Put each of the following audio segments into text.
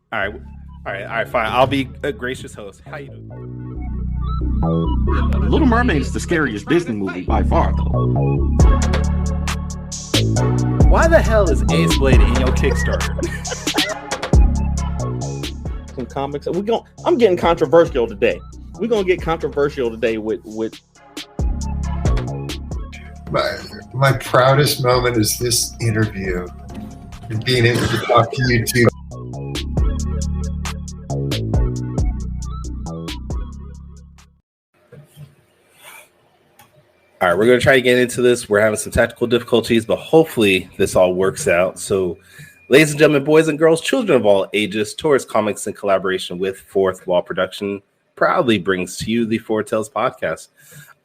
All right, fine. I'll be a gracious host. How you doing? Little Mermaid is the scariest Disney movie by far, though. Why the hell is Ace Blade in your Kickstarter? Some comics. I'm getting controversial today. We're gonna get controversial today with. My proudest moment is this interview and being able to talk to you two. All right, we're going to try to get into this. We're having some technical difficulties, but hopefully this all works out. So, ladies and gentlemen, boys and girls, children of all ages, Taurus Comics in collaboration with Fourth Wall Production proudly brings to you the Four Tales podcast.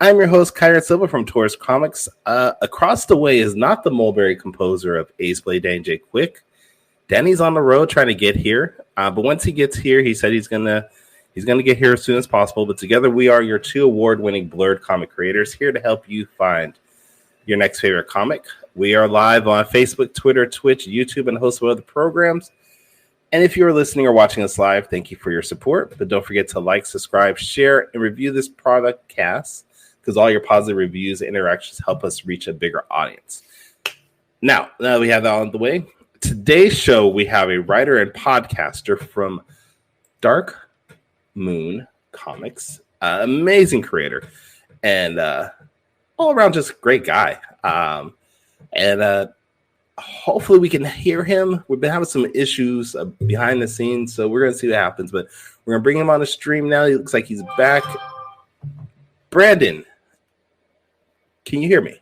I'm your host, Kyrun Silva from Taurus Comics. Across the way is not the mulberry composer of Ace Blade, Danny J. Quick. Danny's on the road trying to get here, but once he gets here, he said he's gonna get here as soon as possible. But together we are your two award-winning blurred comic creators here to help you find your next favorite comic. We are live on Facebook, Twitter, Twitch, YouTube, and a host of other programs. And if you're listening or watching us live, thank you for your support. But don't forget to like, subscribe, share, and review this product cast, because all your positive reviews and interactions help us reach a bigger audience. Now that we have that out of the way, today's show, we have a writer and podcaster from Dark Moon Comics, amazing creator, and all around just great guy. And hopefully we can hear him. We've been having some issues behind the scenes, so we're going to see what happens. But we're going to bring him on the stream now. He looks like he's back. Brandon, can you hear me?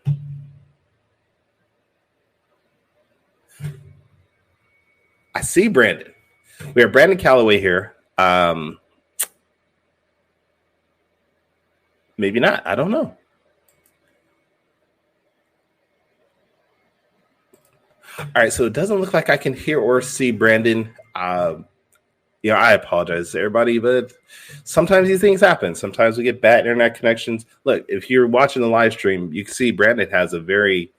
I see Brandon. We have Brandon Calloway here. Maybe not. I don't know. All right, so it doesn't look like I can hear or see Brandon. I apologize to everybody, but sometimes these things happen. Sometimes we get bad internet connections. Look, if you're watching the live stream, you can see Brandon has a very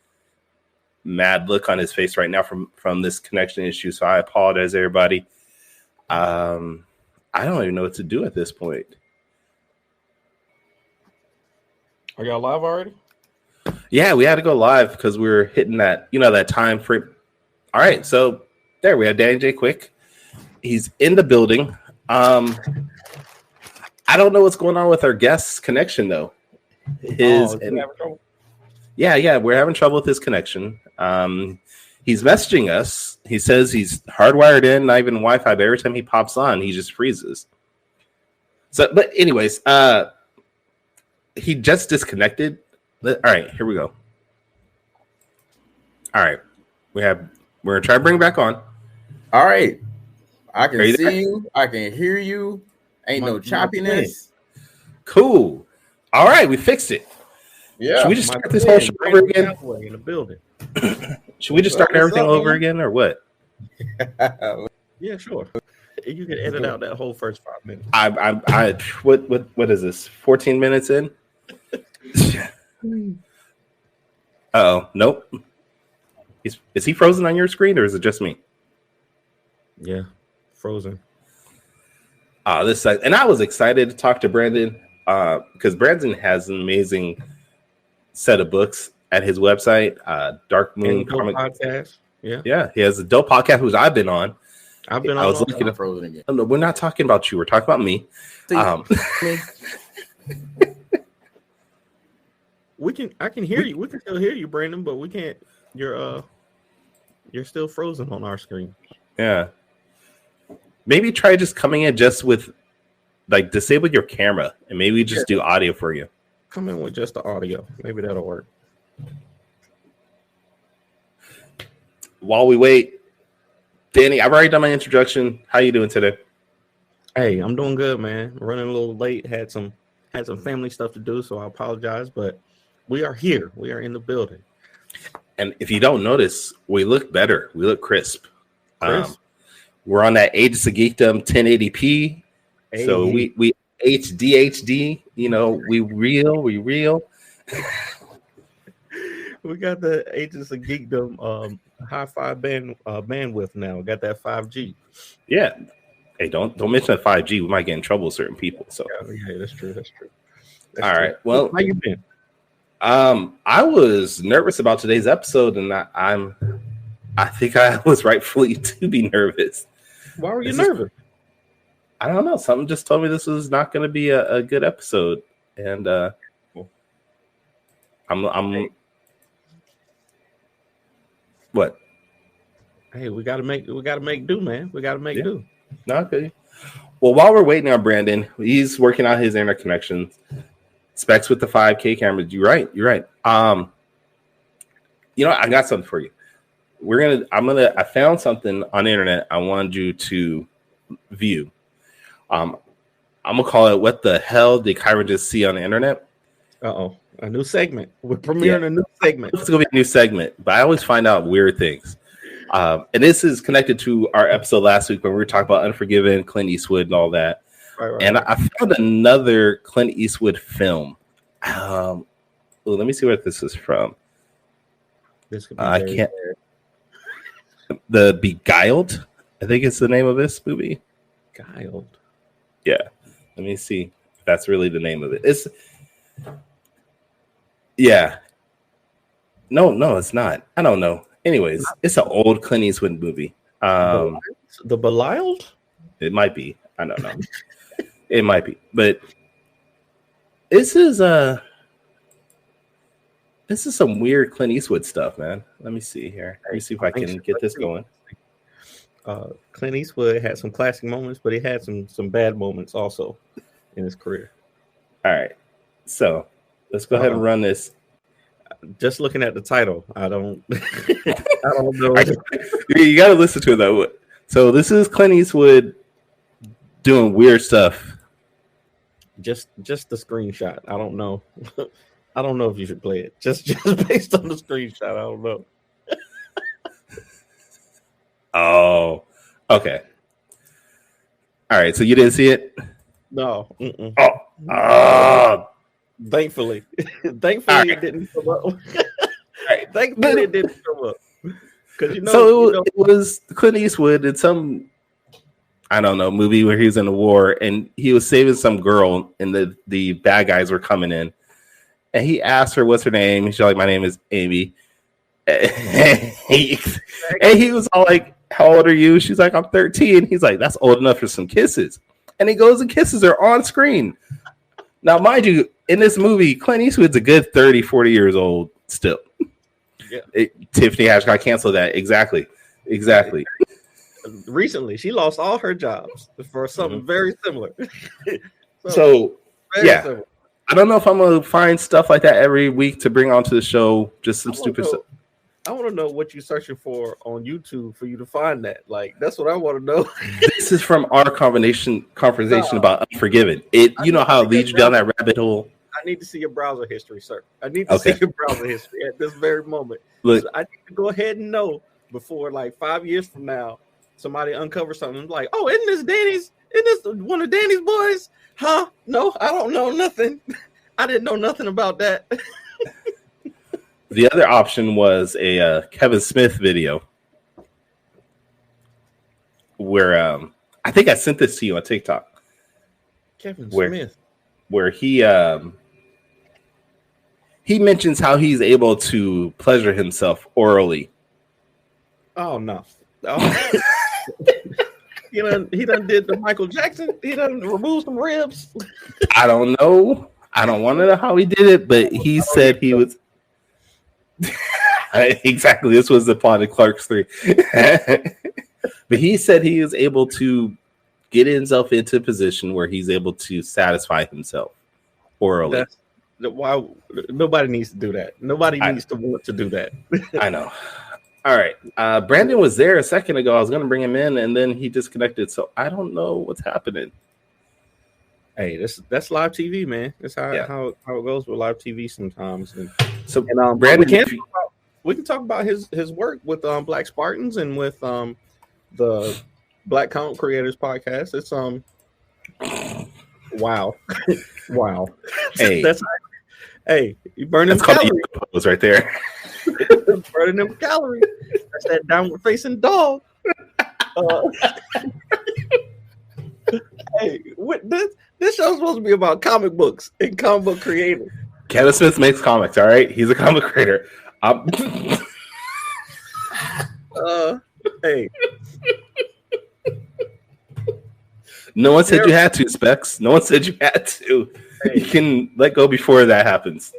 mad look on his face right now from this connection issue. So I apologize, everybody. I don't even know what to do at this point. Are y'all live already? Yeah, we had to go live because we were hitting that time frame. All right, so there we have Danny J. Quick. He's in the building. I don't know what's going on with our guest's connection though. We're having trouble with his connection. He's messaging us. He says he's hardwired in, not even Wi-Fi, but every time he pops on, he just freezes. So, but anyways, he just disconnected. All right, here we go. All right, we're gonna try to bring it back on. All right, I can see you. I can hear you. Ain't no choppiness. Cool. All right, we fixed it. Yeah. Should we just start this whole show over again? In the building. Should we just start everything over again, or what? Yeah, sure. You can edit out that whole first 5 minutes. What is this? 14 minutes in? Oh, nope. Is he frozen on your screen, or is it just me? Yeah, frozen. And I was excited to talk to Brandon because Brandon has an amazing set of books at his website, Dark Moon Comic Podcast. Yeah, he has a dope podcast which I've been on. I was looking at frozen again. No, we're not talking about you. We're talking about me. I can hear you. We can still hear you, Brandon, but we can't. You're still frozen on our screen. Yeah. Maybe try just coming in just with disable your camera and maybe just do audio for you. Come in with just the audio. Maybe that'll work. While we wait, Danny, I've already done my introduction. How you doing today? Hey, I'm doing good, man. Running a little late. Had some family stuff to do, so I apologize, but we are here. We are in the building. And if you don't notice, we look better. We look crisp. We're on that Ages of Geekdom 1080p. Hey. So we HD, we real. We got the Ages of Geekdom high-fi bandwidth now. We got that 5G. Yeah. Hey, don't mention that 5G. We might get in trouble with certain people. So yeah, that's true. That's true. All right. Well, how you been? I was nervous about today's episode, and I think I was rightfully to be nervous. Why were you nervous? I don't know. Something just told me this was not going to be a good episode, and I'm what? Hey, we gotta make do, man. We gotta make do. Okay. Well, while we're waiting on Brandon, he's working out his internet connections. Specs with the 5K cameras. You're right. I got something for you. I found something on the internet I wanted you to view. I'm gonna call it "What the hell did Kyrun just see on the internet?" A new segment. We're premiering a new segment. It's gonna be a new segment, but I always find out weird things. And this is connected to our episode last week when we were talking about Unforgiven, Clint Eastwood, and all that. Right. And I found another Clint Eastwood film. Let me see what this is from. This could be The Beguiled, I think it's the name of this movie. Beguiled. Yeah. Let me see if that's really the name of it. No, it's not. I don't know. Anyways, it's an old Clint Eastwood movie. The Belialed? It might be. I don't know. It might be. But this is some weird Clint Eastwood stuff, man. Let me see here. Let me see if I can get this going. Clint Eastwood had some classic moments, but he had some bad moments also in his career. All right. So let's go ahead and run this. Just looking at the title, I don't know. You got to listen to it though. So this is Clint Eastwood doing weird stuff. Just the screenshot. I don't know. I don't know if you should play it. Just based on the screenshot, I don't know. Oh, okay. All right. So you didn't see it? No. Thankfully, right. It didn't come up. Right. Thankfully, it didn't come up. Because it was Clint Eastwood in some, I don't know, movie where he was in a war and he was saving some girl and the bad guys were coming in, and he asked her what's her name. She's like, "My name is Amy." And he was all like, "How old are you?" She's like, "I'm 13." He's like, "That's old enough for some kisses." And he goes and kisses her on screen. Now, mind you, in this movie, Clint Eastwood's a good 30, 40 years old still. Yeah. Tiffany Hitchcock canceled that. Exactly. Recently, she lost all her jobs for something very similar. Similar. I don't know if I'm going to find stuff like that every week to bring onto the show. Just some stupid stuff. I want to know what you're searching for on YouTube for you to find that. Like, that's what I want to know. This is from our conversation about Unforgiven. You know how it leads you down that rabbit hole. I need to see your browser history, sir. I need to see your browser history at this very moment. Look, so I need to go ahead and know before, like, 5 years from now, somebody uncovers something like, "Oh, isn't this one of Danny's boys?" Huh? No, I don't know nothing. I didn't know nothing about that. The other option was a Kevin Smith video where I think I sent this to you on TikTok. Kevin Smith, where he mentions how he's able to pleasure himself orally. Oh no! Oh. He done did the Michael Jackson. He done removed some ribs. I don't know. I don't want to know how he did it, but he said he was. Exactly. This was the plot of Clerks 3. But he said he is able to get himself into a position where he's able to satisfy himself orally. Why nobody needs to do that. Nobody needs to want to do that. I know. All right. Brandon was there a second ago. I was going to bring him in, and then he disconnected. So I don't know what's happening. Hey, that's live TV, man. That's how it goes with live TV sometimes. So Brandon, we can talk about his work with Black Spartans and with the Black Content Creators podcast. It's wow. Wow. Hey, you burning them calories. Was right there. Burning them calories. That's that downward facing dog. Hey, what this show's supposed to be about comic books and comic book creators. Kevin Smith makes comics, all right? He's a comic creator. Hey. No one said you had to, Specs. No one said you had to. Hey. You can let go before that happens.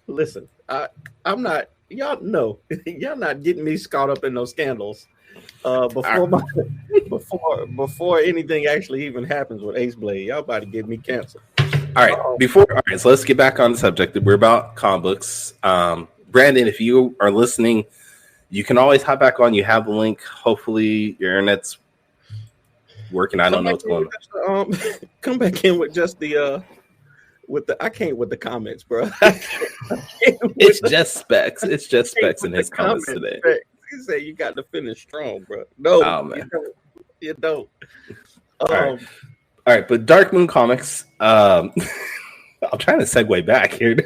Listen, I'm not. Y'all know, y'all not getting me caught up in those scandals. Before anything actually even happens with Ace Blade, y'all about to get me canceled. All right, so let's get back on the subject. We're about comic books. Brandon, if you are listening, you can always hop back on. You have the link. Hopefully, your internet's working. I don't know what's going on. Come back in with just the I can't with the comments, bro. It's just Specs. It's just Specs in his comments today. He said you got to finish strong, bro. No, oh, man. You don't. All right, but Dark Moon Comics. I'm trying to segue back here.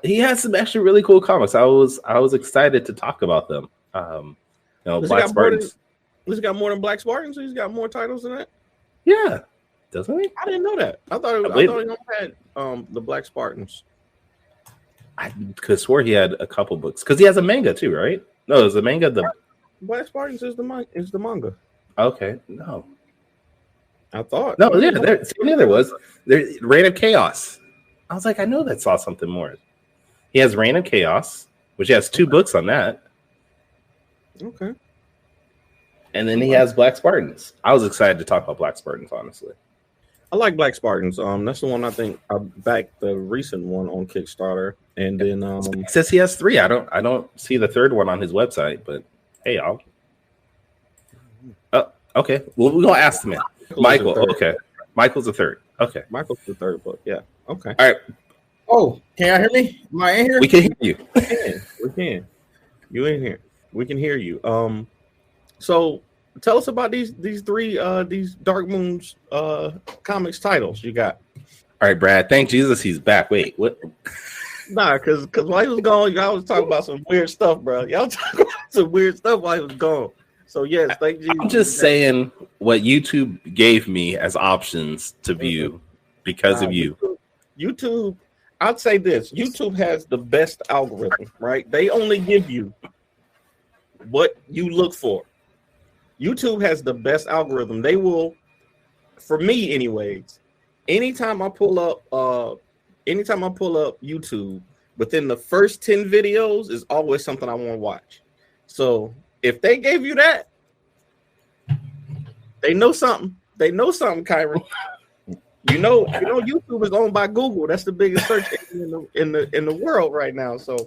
He has some actually really cool comics. I was excited to talk about them. Black Spartans. He's got more than Black Spartans. He's got more titles than that. Yeah, doesn't he? I didn't know that. I thought he only had the Black Spartans. I could have swore he had a couple books because he has a manga too, right? No, is the manga the Black Spartans is the manga. Okay, no, I thought no, yeah, there was Reign of Chaos. I was like, I know that saw something more. He has Reign of Chaos, which has 2 books on that. Okay, and then he has Black Spartans. I was excited to talk about Black Spartans, honestly. I like Black Spartans. That's the one I think I backed the recent one on Kickstarter, and then it says he has 3. I don't see the third one on his website, but hey, I'll. Oh, okay. Well, we're gonna ask the man, Michael. Okay, Michael's the third. Okay, Michael's the third book. Yeah. Okay. All right. Oh, can y'all hear me? Am I in here? We can hear you. We can. You in here? We can hear you. So. Tell us about these 3 these Dark Moons comics titles you got. All right, Brad. Thank Jesus he's back. Wait, what? Nah, because while he was gone, y'all was talking about some weird stuff, bro. Y'all talking about some weird stuff while he was gone. So yes, thank you. I'm just saying what YouTube gave me as options to view because of you. YouTube, I'd say this: YouTube has the best algorithm, right? They only give you what you look for. YouTube has the best algorithm. They will, for me anyways, anytime I pull up YouTube, within the first 10 videos is always something I want to watch. So if they gave you that, they know something. They know something, Kyrun. You know YouTube is owned by Google. That's the biggest search engine in the world right now. So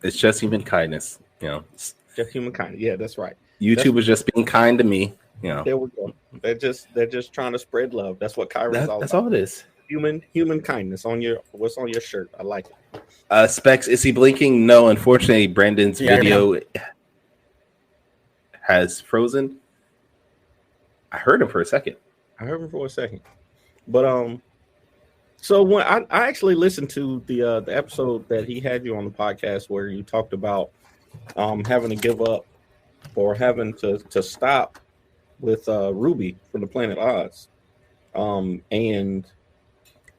it's just human kindness, Just human kindness. Yeah, that's right. YouTube is just being kind to me, There we go. They're just trying to spread love. That's what Kyrun's all about. That's all it is. Human kindness what's on your shirt. I like it. Specs, is he blinking? No, unfortunately, Brandon's video has frozen. I heard him for a second. But so when I actually listened to the episode that he had you on the podcast where you talked about having to give up or having to stop with Ruby from the Planet Oz. And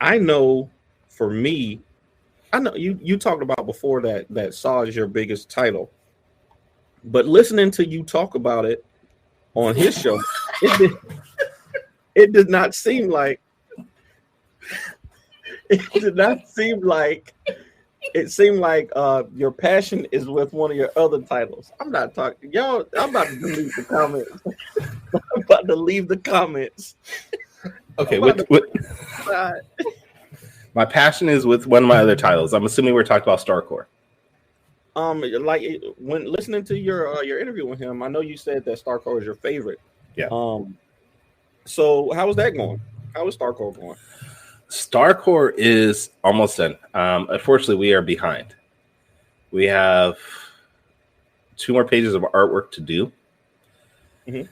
I know for me, I know you talked about before that Saw is your biggest title, but listening to you talk about it on his show, it did not seem like it seemed like your passion is with one of your other titles. I'm not talking, y'all. I'm about to delete the comments. I'm about to leave the comments. Okay, my passion is with one of my other titles. I'm assuming we're talking about StarCore. Like when listening to your interview with him, I know you said that StarCore is your favorite. Yeah. So how is that going? How is StarCore going? StarCore is almost done. Unfortunately, we are behind. We have 2 more pages of artwork to do. Mm-hmm.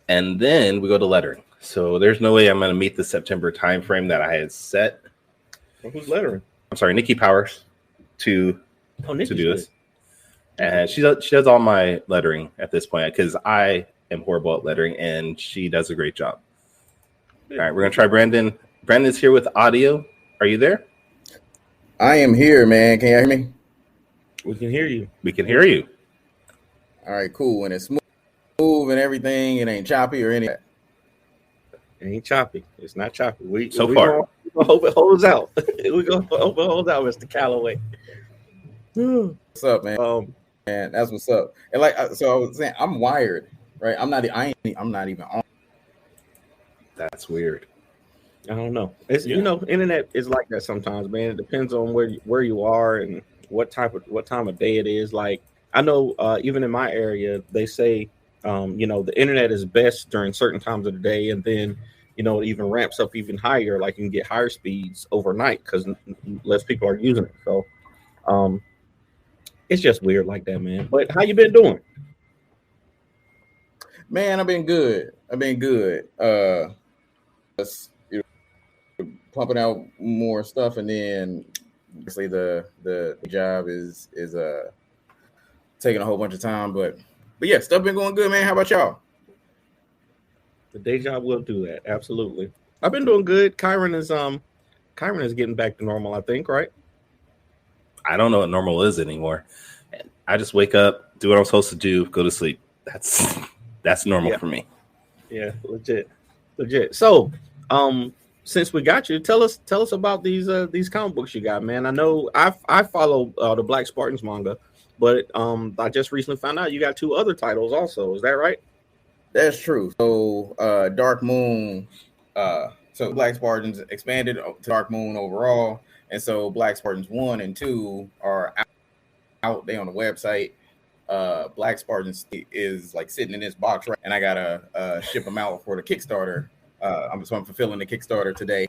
And then we go to lettering. So there's no way I'm going to meet the September timeframe that I had set. Well, who's lettering? I'm sorry, Nikki Powers to do this. And she does all my lettering at this point because I am horrible at lettering, and she does a great job. All right, we're gonna try Brandon. Brandon's here with audio. Are you there? I am here, man. Can you hear me? We can hear you. We can hear you. All right, cool. And it's smooth and everything. It ain't choppy or anything. It ain't choppy. It's not choppy. We far. Gonna hope it holds out. We gonna hope it holds out, Mr. Calloway. What's up, man? Man, that's what's up. And like, so I was saying, I'm wired, right? I'm not even on. That's weird. I don't know. It's internet is like that sometimes, man. It depends on where you are and what time of day it is. Like I know, even in my area, they say, the internet is best during certain times of the day, and then it even ramps up even higher. Like you can get higher speeds overnight because less people are using it. So, it's just weird like that, man. But how you been doing? Man, I've been good. Just pumping out more stuff, and then obviously the job is taking a whole bunch of time, but yeah, stuff been going good, man. How about y'all? The day job will do that, absolutely. I've been doing good. Kyrun is getting back to normal, I think, right? I don't know what normal is anymore. I just wake up, do what I'm supposed to do, go to sleep. That's normal for me. Yeah, legit. So, since we got you, tell us about these comic books you got, man. I know I follow the Black Spartans manga, but I just recently found out you got 2 other titles also. Is that right? That's true. So, Dark Moon. So Black Spartans expanded to Dark Moon overall, and so Black Spartans 1 and 2 are out there on the website. Black Spartans is like sitting in this box, right? And I gotta ship them out for the Kickstarter. I'm fulfilling the Kickstarter today,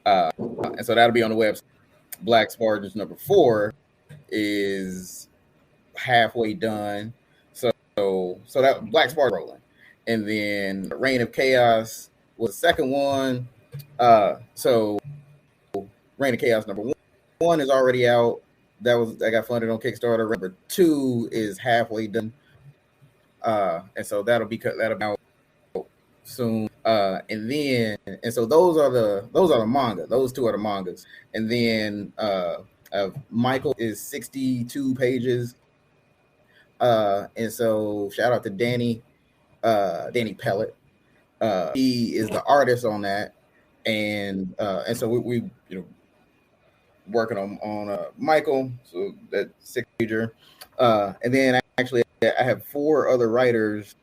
and so that'll be on the website. Black Spartans number 4 is halfway done, so that Black Spartans rolling, and then Reign of Chaos was the second one. So Reign of Chaos number 1 is already out. I got funded on Kickstarter. Number 2 is halfway done, and so that'll be out soon. And so those are the manga. Those 2 are the mangas, and then Michael is 62 pages. And so shout out to Danny Pellet. He is the artist on that, and so we working on Michael, so that 6 pager, and then actually I have 4 other writers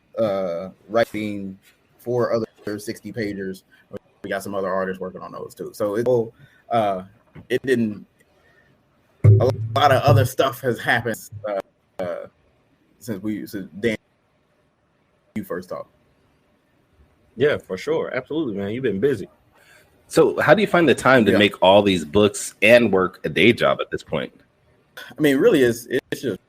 writing 4 other 60 pagers. We got some other artists working on those too. So it didn't. A lot of other stuff has happened since Dan you first talked. Yeah, for sure, absolutely, man. You've been busy. So how do you find the time to make all these books and work a day job at this point? I mean, really, it's just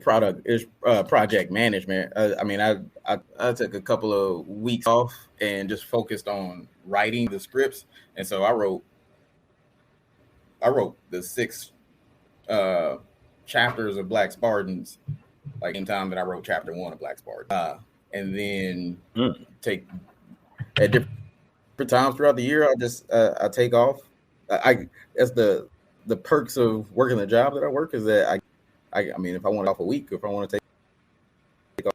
project management. I took a couple of weeks off and just focused on writing the scripts, and so I wrote the 6 chapters of Black Spartans, like in time that I wrote chapter 1 of Black Spartans, and then take at different times throughout the year. I take off. That's the perks of working the job that I work, is that I mean, if I want off a week, if I want to take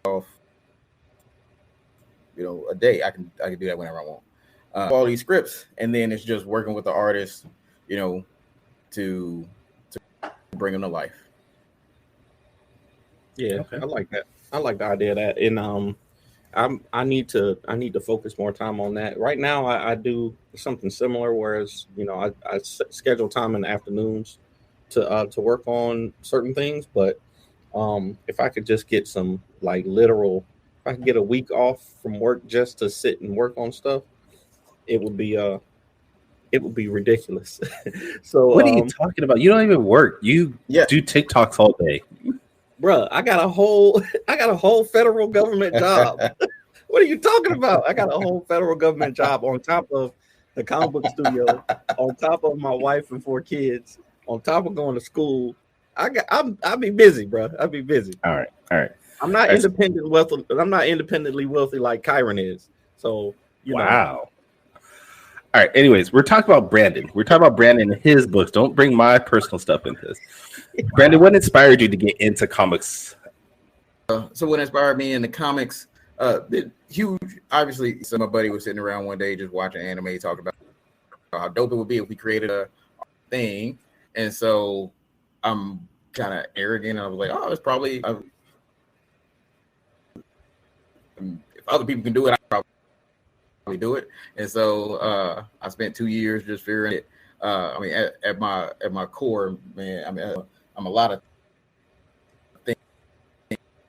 off, a day, I can do that whenever I want. All these scripts, and then it's just working with the artist, to bring them to life. Yeah, okay. I like that. I like the idea of that, and I need to focus more time on that. Right now, I do something similar, whereas I schedule time in the afternoons to work on certain things. But if I could just get some if I could get a week off from work just to sit and work on stuff, it would be ridiculous. So what are you talking about? You don't even work. You do TikToks all day. Bruh, I got a whole federal government job. What are you talking about? I got a whole federal government job on top of the comic book studio, on top of my wife and 4 kids, on top of going to school. I'll be busy, bro. I'll be busy. All right. I'm not independent wealthy. I'm not independently wealthy like Kyrun is. So wow. All right. Anyways, we're talking about Brandon. We're talking about Brandon and his books. Don't bring my personal stuff into this. Brandon, what inspired you to get into comics? So what inspired me in the comics? Huge. Obviously, so my buddy was sitting around one day just watching anime, talking about how dope it would be if we created a thing. And so I'm kind of arrogant. I was like, oh, it's probably if other people can do it, I probably do it. And so I spent 2 years just figuring it. I mean, at my core, man, I mean, I'm a lot of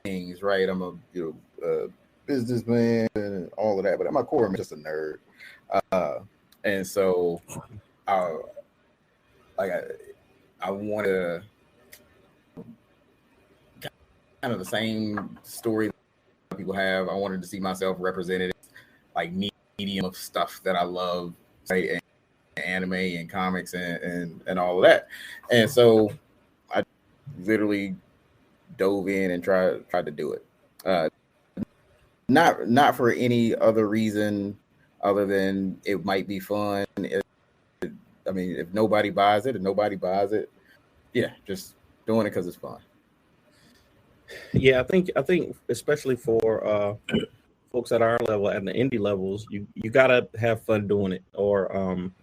things, right? I'm a businessman and all of that, but at my core, I'm just a nerd. And so I want to kind of the same story that people have. I wanted to see myself represented like medium of stuff that I love, right? And anime and comics and all of that. And so I literally dove in and tried to do it. Not for any other reason other than it might be fun. I mean, if nobody buys it, yeah, just doing it because it's fun. Yeah, I think especially for folks at our level, at the indie levels, you gotta have fun doing it, or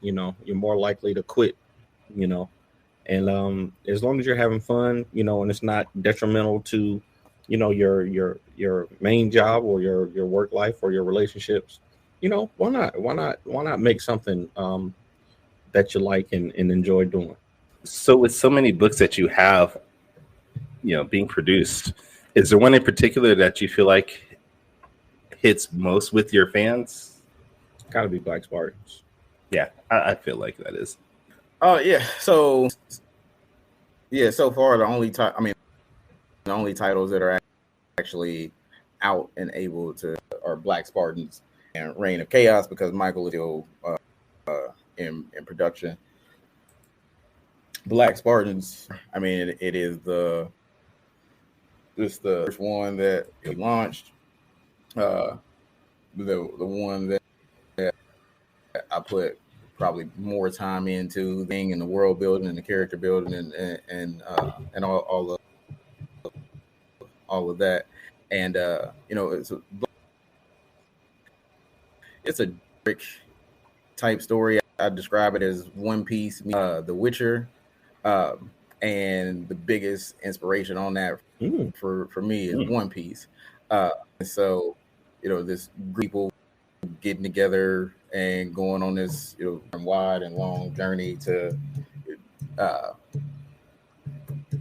you're more likely to quit. And as long as you're having fun, and it's not detrimental to, your main job or your work life or your relationships, why not make something that you like and enjoy doing. So with so many books that you have, being produced, is there one in particular that you feel like hits most with your fans? Gotta be Black Spartans. Yeah, I feel like that is. Oh yeah. So far the only titles that are actually out and able to are Black Spartans and Reign of Chaos, because Michael is still in production. Black Spartans, I mean, it is the first one that we launched. The one that I put probably more time into being in the world building and the character building and all of that. And it's a brick type story. I describe it as One Piece, The Witcher, and the biggest inspiration on that for me is One Piece. So this people getting together and going on this wide and long journey to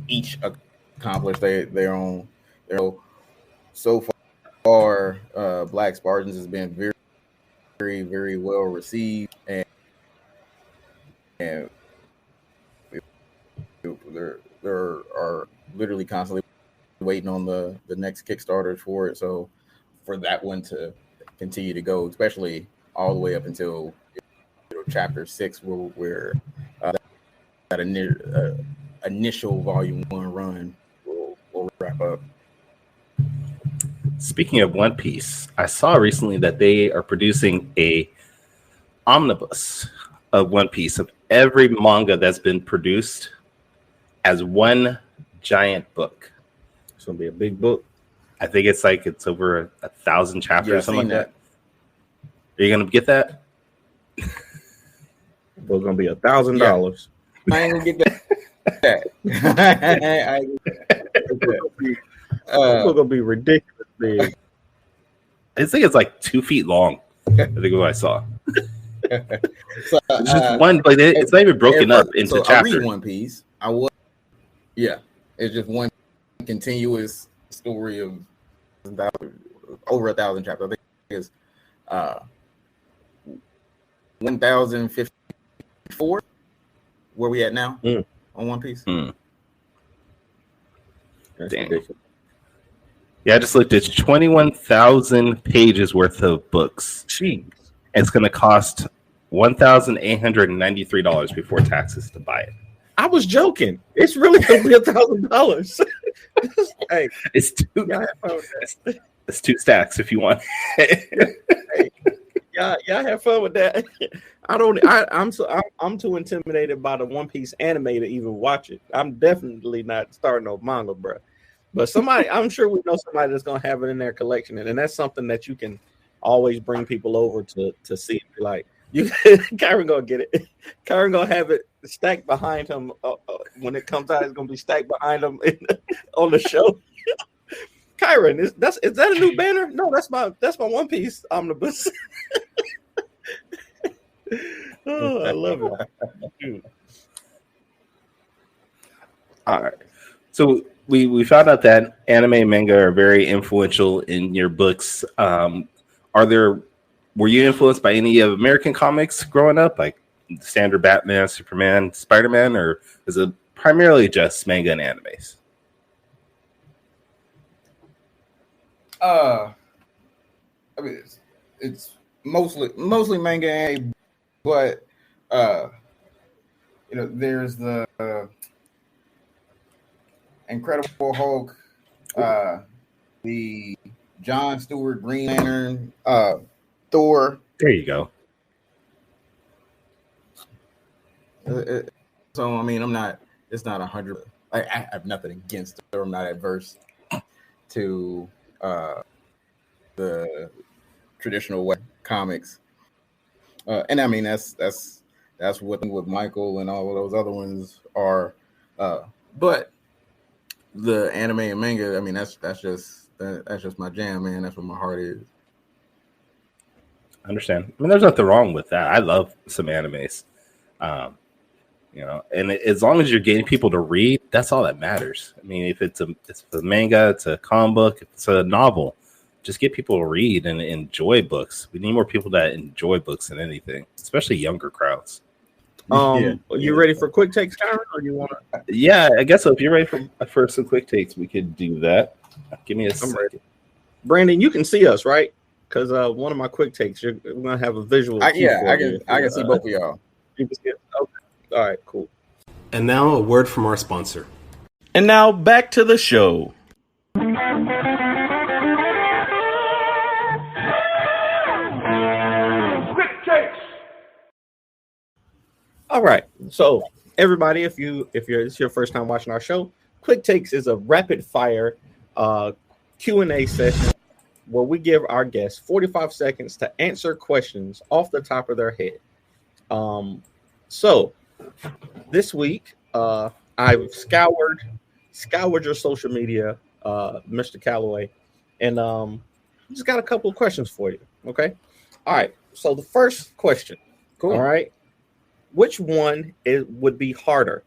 each accomplish their own. So far, Black Spartans has been very, very, very well received, and there are literally constantly waiting on the next Kickstarter for it. So for that one to continue to go, especially all the way up until chapter 6, where that initial volume 1 run will wrap up. Speaking of One Piece, I saw recently that they are producing a omnibus of One Piece, of every manga that's been produced, as one giant book. It's gonna be a big book. I think it's over 1,000 chapters, Yeah, something like that. Are you gonna get that? It's gonna be $1,000. I ain't gonna get that. It's gonna be ridiculous big. I think it's like 2 feet long. I think is what I saw. So, it's just one, but it's not even broken up into chapters. I read One Piece. It's just one continuous story of over 1,000 chapters. I think it's 1,054. Where we at now on One Piece? That's Dang. ridiculous. Yeah, I just looked. It's 21,000 pages worth of books. Jeez. It's going to cost $1,893 before taxes to buy it. I was joking. It's really gonna be $1,000. Hey, It's two. y'all have fun with that. It's 2 stacks if you want. Hey, y'all have fun with that. I'm too intimidated by the One Piece anime to even watch it. I'm definitely not starting no manga, bro. But somebody, I'm sure we know somebody that's gonna have it in their collection, and that's something that you can always bring people over to see. Like, you, Kyrun gonna get it. Kyrun gonna have it stacked behind him when it comes out. It's gonna be stacked behind him on the show. Kyrun, is that a new banner? No, that's my One Piece omnibus. Oh, I love it. All right. So we found out that anime and manga are very influential in your books. Were you influenced by any of American comics growing up, like standard Batman, Superman, Spider-Man, or is it primarily just manga and animes? I mean, it's mostly manga, anime, but there's the Incredible Hulk, the John Stewart Green Lantern, Thor. There you go. So I mean, it's not 100. I have nothing against Thor. I'm not adverse to the traditional way comics, and I mean that's what with Michael and all of those other ones are. But the anime and manga, I mean that's just my jam, man. That's what my heart is. I understand. I mean, there's nothing wrong with that. I love some animes, and as long as you're getting people to read, that's all that matters. I mean, if it's a manga, it's a comic book, it's a novel, just get people to read and enjoy books. We need more people that enjoy books than anything, especially younger crowds. Are you ready for quick takes, Kyrun, or you want to? Yeah, I guess so. If you're ready for some quick takes, we could do that. Give me a second. Ready. Brandon, you can see us, right? Because one of my quick takes, we're gonna have a visual. I can see both of y'all. You can see it? Okay. All right, cool. And now a word from our sponsor. And now back to the show. All right, so everybody, if it's your first time watching our show, Quick Takes is a rapid fire Q&A session where we give our guests 45 seconds to answer questions off the top of their head. So this week, I've scoured your social media, Mr. Calloway, and just got a couple of questions for you. Okay, all right. So the first question, cool. All right. Which one would be harder,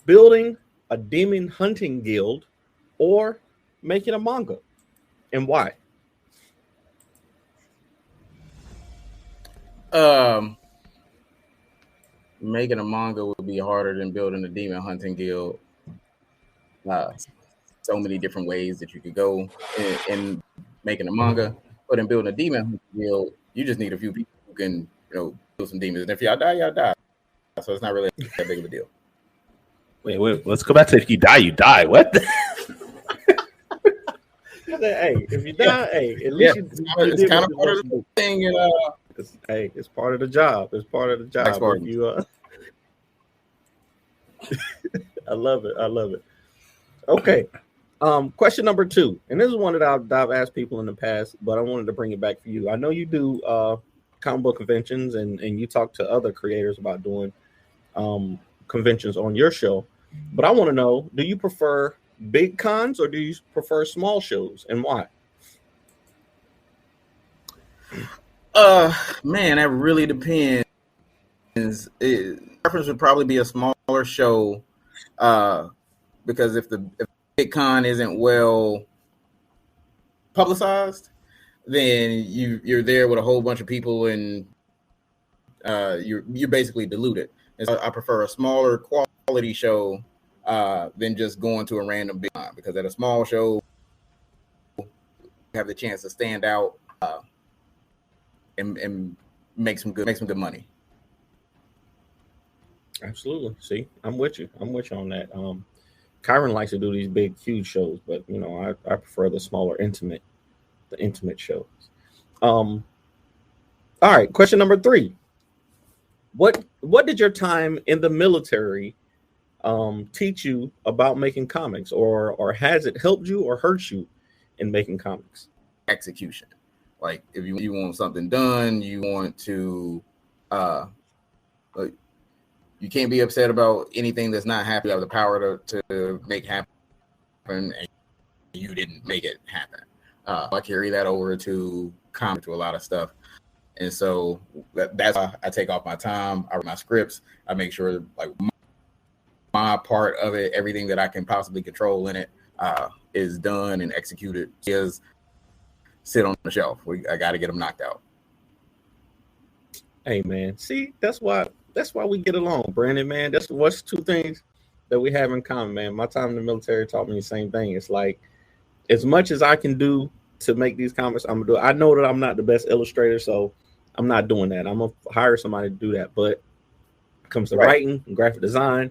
building a demon hunting guild or making a manga, and why? Making a manga would be harder than building a demon hunting guild. So many different ways that you could go in making a manga, but in building a demon hunting guild, you just need a few people who can, build some demons. And if y'all die, y'all die. So it's not really that big of a deal. Wait. Let's go back to if you die, you die. What? Hey, if you die, hey, at least it's kind of part of the thing. It's part of the job. It's part of the job. I love it. Okay. Question number 2, and this is one that I've asked people in the past, but I wanted to bring it back for you. I know you do comic book conventions, and you talk to other creators about doing conventions on your show, but I want to know, do you prefer big cons or do you prefer small shows, and why? Man, that really depends. Preference would probably be a smaller show, because if the big con isn't well publicized, then you're there with a whole bunch of people, and you're basically diluted. And so I prefer a smaller quality show than just going to a random big con, because at a small show you have the chance to stand out and make some good money. Absolutely. See, I'm with you. I'm with you on that. Kyrun likes to do these big, huge shows, but I prefer the smaller, the intimate shows. All right. Question number 3. What did your time in the military teach you about making comics, or has it helped you or hurt you in making comics? Execution. Like if you want something done, you want to like, you can't be upset about anything that's not happening. You have the power to make happen, and you didn't make it happen. I carry that over to comics, to a lot of stuff. And so that's why I take off my time. I write my scripts. I make sure like my part of it, everything that I can possibly control in it, is done and executed. Is sit on the shelf. I got to get them knocked out. Hey man, see, that's why we get along, Brandon. Man, that's what's 2 things that we have in common, man. My time in the military taught me the same thing. It's like, as much as I can do to make these comics, I'm gonna do it. I know that I'm not the best illustrator, so I'm not doing that. I'm gonna hire somebody to do that. But when it comes to writing and graphic design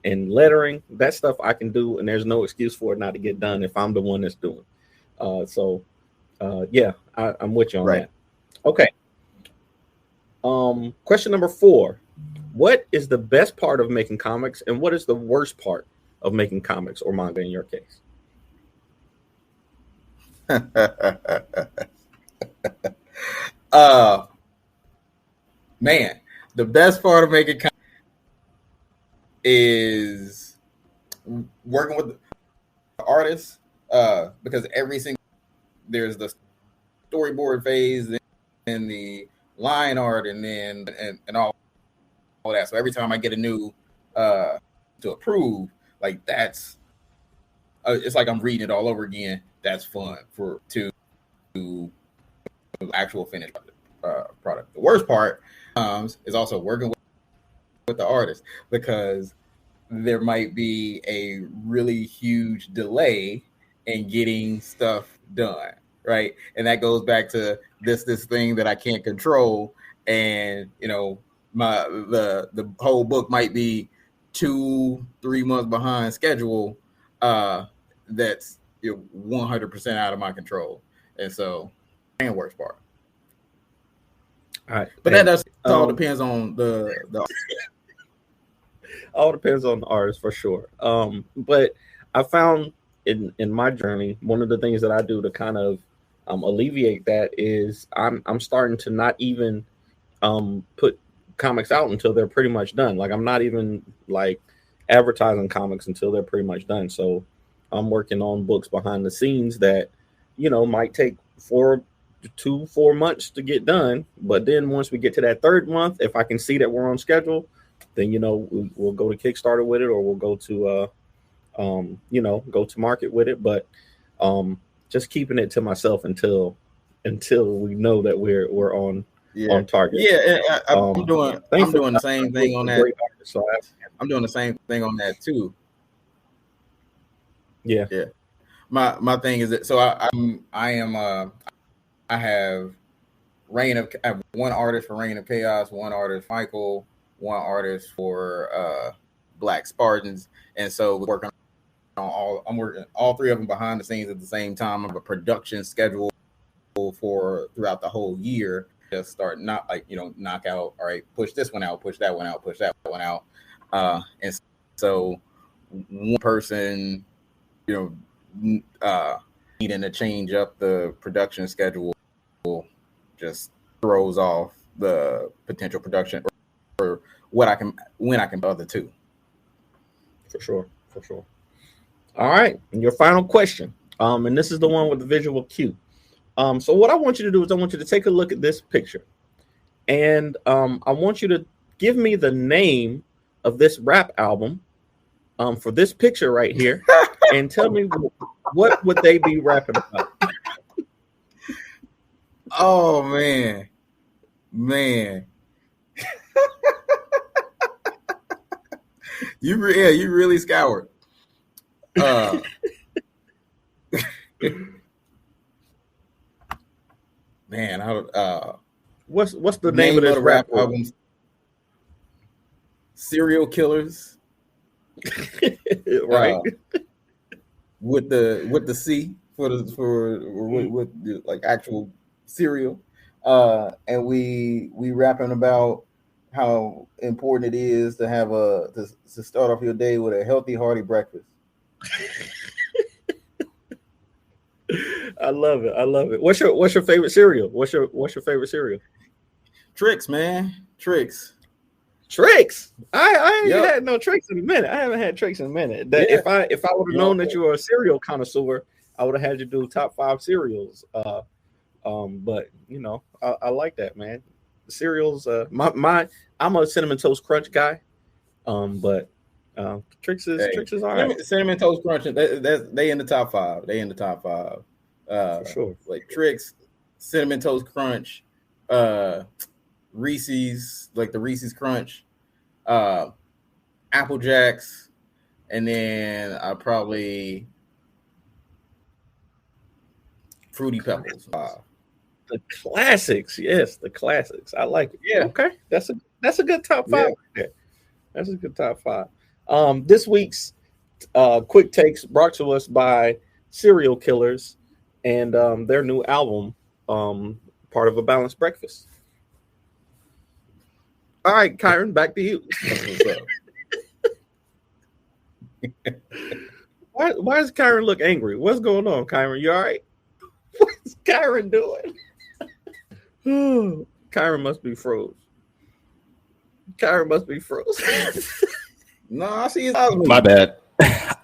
and lettering, that stuff I can do, and there's no excuse for it not to get done if I'm the one that's doing. Yeah, I'm with you on that. Okay. Question number 4. What is the best part of making comics, and what is the worst part of making comics or manga in your case? Man, the best part of making comics is working with the artists, because there's the storyboard phase and the line art and then and all that. So every time I get a new to approve, like that's it's like I'm reading it all over again. That's fun to actual finished product. The worst part is also working with the artist, because there might be a really huge delay in getting stuff done, right? And that goes back to this thing that I can't control, and the whole book might be 2-3 months behind schedule. That's 100% out of my control, and so and worst part. All right, but that does all depends on the all depends on the artist for sure. But I found in my journey, one of the things that I do to kind of alleviate that is I'm starting to not even put comics out until they're pretty much done. Like I'm not even like advertising comics until they're pretty much done. So I'm working on books behind the scenes that might take 4 months to get done. But then once we get to that 3rd month, if I can see that we're on schedule, then we'll go to Kickstarter with it, or we'll go to go to market with it. But just keeping it to myself until we know that we're on target. Yeah, I'm doing the same thing on that. So I'm doing the same thing on that too. Yeah. My thing is that I have one artist for Reign of Chaos, one artist Michael, one artist for Black Spartans, and so we're working on I'm working all 3 of them behind the scenes at the same time. I have a production schedule for throughout the whole year. Just start not like knock out. All right, push this one out, push that one out, push that one out, and so one person needing to change up the production schedule just throws off the potential production or when I can the other 2. For sure. All right, and your final question, and this is the one with the visual cue. So what I want you to do is I want you to take a look at this picture, and I want you to give me the name of this rap album for this picture right here, and tell me what would they be rapping about. Oh man. You really scoured. Man, what's the name of this rap album? serial killers, Right. With the C with the, like actual cereal, and we rapping about how important it is to have to start off your day with a healthy, hearty breakfast. I love it. I love it. What's your favorite cereal? What's your favorite cereal? Tricks, man. Tricks. I ain't had no Tricks in a minute. I haven't had Tricks in a minute. If I would have known that you were a cereal connoisseur, I would have had you do top 5 cereals. But you know, I like that, man. The cereals. I'm a Cinnamon Toast Crunch guy. But Tricks is all right. Cinnamon Toast Crunch. They in the top 5. They in the top 5. For sure. Like Tricks, Cinnamon Toast Crunch, Reese's, like the Reese's Crunch, Apple Jacks, and then I probably Fruity Pebbles. The classics, yes, the classics. I like it. Yeah. Okay, that's a good top 5. Yeah. Right there. That's a good top 5. This week's quick takes brought to us by Serial Killers and their new album, Part of a Balanced Breakfast. All right, Kyrun, back to you. Why does Kyrun look angry? What's going on, Kyrun? You all right? What's Kyrun doing? Kyrun must be froze. No, I see his eyes. My bad.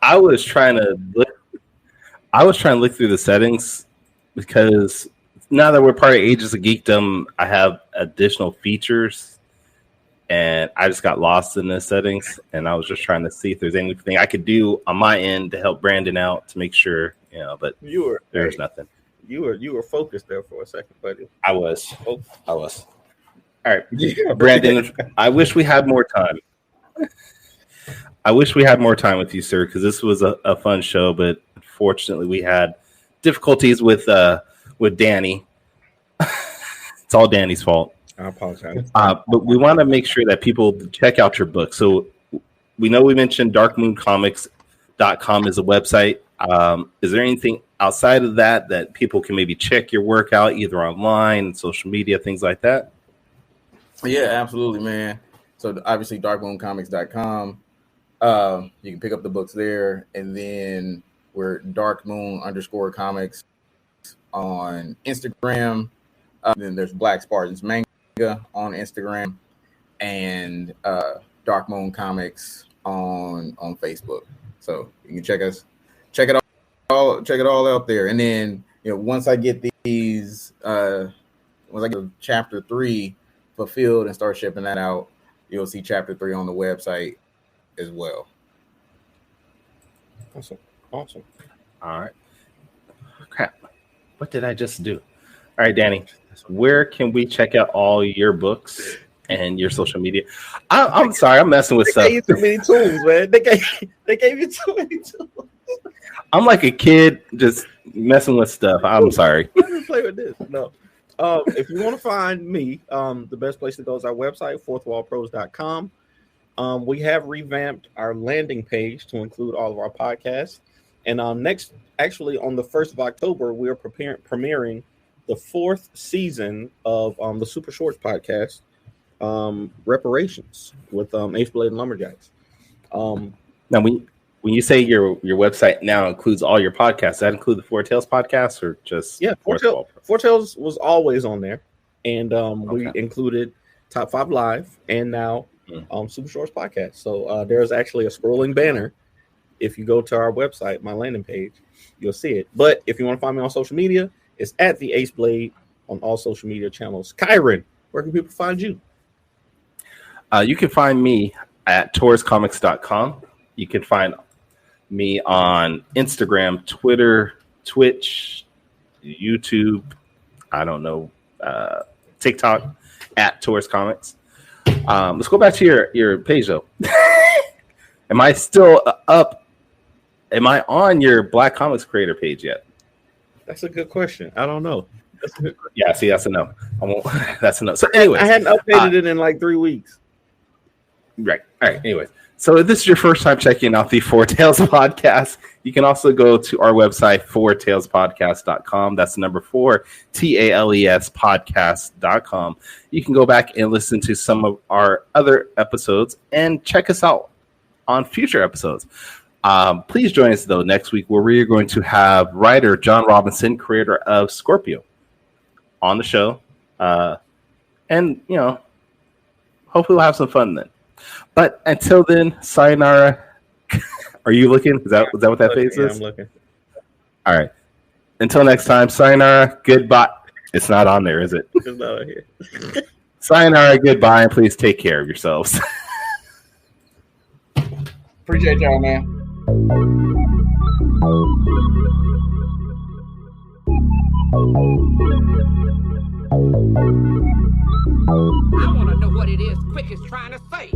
I was trying to look through the settings because now that we're part of Ages of Geekdom, I have additional features, and I just got lost in the settings. And I was just trying to see if there's anything I could do on my end to help Brandon out to make sure, But there's nothing. You were focused there for a second, buddy. I was. All right, Brandon. I wish we had more time. With you, sir, because this was a fun show, but unfortunately, we had difficulties with Danny. It's all Danny's fault. I apologize. But we want to make sure that people check out your book. So we know we mentioned darkmooncomics.com is a website. Is there anything outside of that people can maybe check your work out either online, social media, things like that? Yeah, absolutely, man. So obviously darkmooncomics.com. You can pick up the books there, and then we're darkmoon_comics on Instagram. Then there's Black Spartans Manga on Instagram, and Dark Moon Comics on Facebook. So you can check it all out there. And then once I get these, once I get chapter 3 fulfilled and start shipping that out, you'll see chapter 3 on the website as well. Awesome. All right. Crap. What did I just do? All right, Danny, where can we check out all your books and your social media? I'm sorry, I'm messing with stuff. They gave you too many tools, man. They gave you too many tools. I'm like a kid just messing with stuff. I'm sorry. Let me play with this. No. If you want to find me, the best place to go is our website, fourthwallpros.com. We have revamped our landing page to include all of our podcasts. And on the 1st of October, we are premiering the 4th season of the Super Shorts podcast, Reparations, with Eighth Blade and Lumberjacks. Now, when you say your website now includes all your podcasts, does that include the Four Tales podcast or just Four Tales was always on there, and we included Top 5 Live and now Super Shorts podcast. So there's actually a scrolling banner. If you go to our website, my landing page, you'll see it. But if you want to find me on social media, it's at the Ace Blade on all social media channels. Kyrun, where can people find you? You can find me at TaurusComics.com. You can find me on Instagram, Twitter, Twitch, YouTube, TikTok, at Taurus Comics. Let's go back to your page, though. Am I still up? Am I on your Black Comics creator page yet? That's a good question. I don't know. Yeah, see, that's a no. I won't. That's a no. So anyway, I hadn't updated it in like 3 weeks. Right. All right. Anyways, so if this is your first time checking out the Four Tales podcast, you can also go to our website, fourtalespodcast.com. That's the number 4, TALES podcast.com. You can go back and listen to some of our other episodes and check us out on future episodes. Please join us, though, next week where we are going to have writer John Robinson, creator of Scorpio, on the show. And, you know, hopefully we'll have some fun then. But until then, sayonara. Are you looking? Is that what that face is? I'm looking. All right. Until next time, sayonara. Goodbye. It's not on there, is it? It's not on here. Sayonara. Goodbye, and please take care of yourselves. Appreciate y'all, man. I want to know what it is Quick is trying to say.